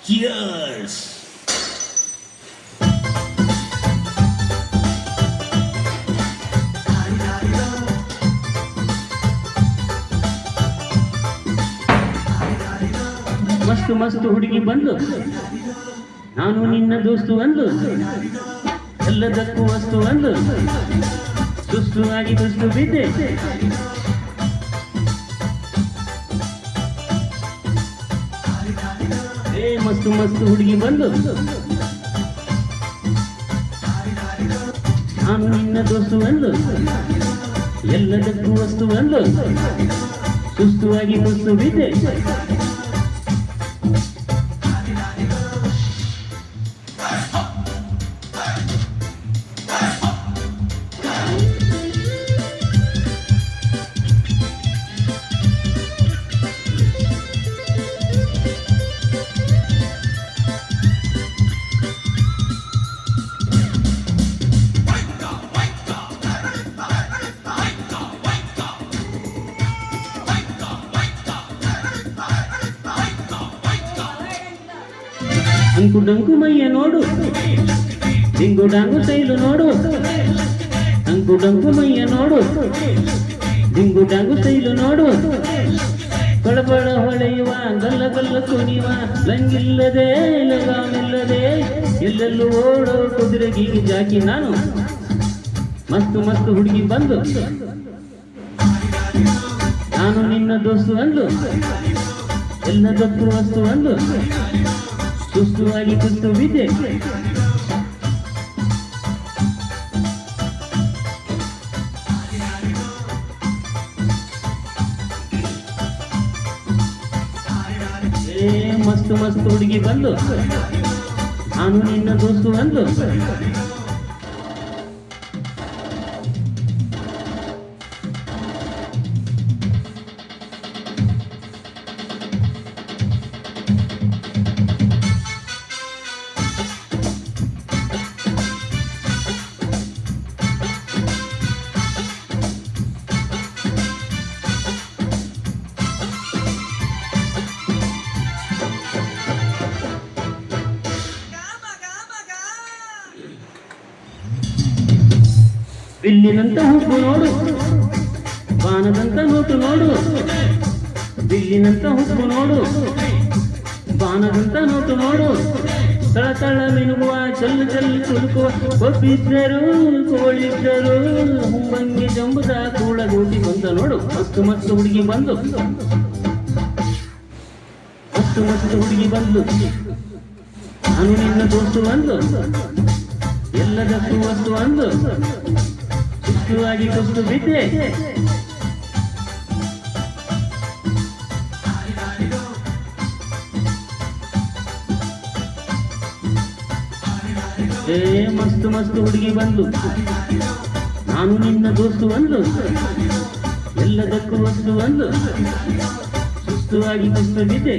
Cheers! ಮಸ್ತು ಮಸ್ತು ಹುಡುಗಿ ಬಂದು ನಾನು ನಿನ್ನ ದೋಸ್ತು ಅಂದು ಎಲ್ಲದಕ್ಕೂ ವಸ್ತು ಅಂದು ಸುಸ್ತು ಆಗಿ ದುಸ್ತು ಬಿದ್ದೆ ಮಸ್ತು ಮಸ್ತು ಹುಡುಗಿ ಬಂದು ನಾನು ನಿನ್ನ ದೋಸ್ತು ಅಂದು ಎಲ್ಲದಕ್ಕೂ ವಸ್ತು ಅಂದು ಸುಸ್ತು ಆಗಿ ದುಸ್ತು ಬಿದ್ದೆ ಅಂಕು ಡಂಕು ಮೈಯ ನೋಡು ಡಿಂಗು ಡಾಂಗು ಸ್ಟೈಲು ನೋಡು ಅಂಕು ಡಂಕು ಮೈಯ ನೋಡು ಡಿಂಗು ಡಾಂಗು ಸ್ಟೈಲು ನೋಡು ಬಡಬಡ ಹೊಳೆಯುವ ಗಲ್ಲ ಗಲ್ಲ ಕುಣಿಯುವ ಲಂಗಿಲ್ಲದೆ ಲಗಾಮಿಲ್ಲದೆ ಎಲ್ಲೆಲ್ಲೂ ಓಡೋ ಕುದುರೆ ಗೀಗಿ ಜಾಕಿ ನಾನು ಮಸ್ತು ಮಸ್ತು ಹುಡುಗಿ ಬಂದು ನಾನು ನಿನ್ನ ದೋಸ್ತು ಅಂದು ಎಲ್ಲದಕ್ಕೂ ವಸ್ತು ಅಂದು ಸುಸ್ತು ಆಗಿ ಕುಸ್ತು ಬಿದ್ದೆ ಮಸ್ತು ಮಸ್ತು ಹುಡುಗಿ ಬಂದು ನಾನು ನಿನ್ನ ದೋಸ್ತು ಅಂದು ಬಿಲ್ಲಿನಂತ ಹುಬ್ಬು ನೋಡು ಬಾನದಂತ ನೋಟು ನೋಡು ಬಿಲ್ಲಿನಂತ ಹುಬ್ಬು ನೋಡು ಬಾನದಂತ ನೋಟು ನೋಡು ತಳ ತಳ ಮಿನುಗುವ ಚಲ್ಲು ಚಲ್ಲು ತುಳುಕುವ ಕೊಬ್ಬಿದ್ದರು ಕೋಳಿದ್ದರು ಹುಂಬಂಗಿ ಜಂಬುದ ಕೂಳಗೂಟಿ ಬಂದ ನೋಡು ಮಸ್ತು ಮಸ್ತು ಹುಡುಗಿ ಬಂದು ಮಸ್ತು ಮಸ್ತು ಹುಡುಗಿ ಬಂದು ನಾನು ನಿನ್ನ ದೋಸ್ತು ಅಂದು ಎಲ್ಲದಕ್ಕೂ ವಸ್ತು ಅಂದು ಸುಸ್ತುವಾಗಿ ಕುಸ್ತು ಬಿದ್ದೆ ಮಸ್ತು ಮಸ್ತು ಹುಡುಗಿ ಬಂದು ನಾನು ನಿನ್ನ ದೋಸ್ತು ಅಂದು ಎಲ್ಲದಕ್ಕೂ ವಸ್ತು ಅಂದು ಸುಸ್ತುವಾಗಿ ಕುಸ್ತು ಬಿದ್ದೆ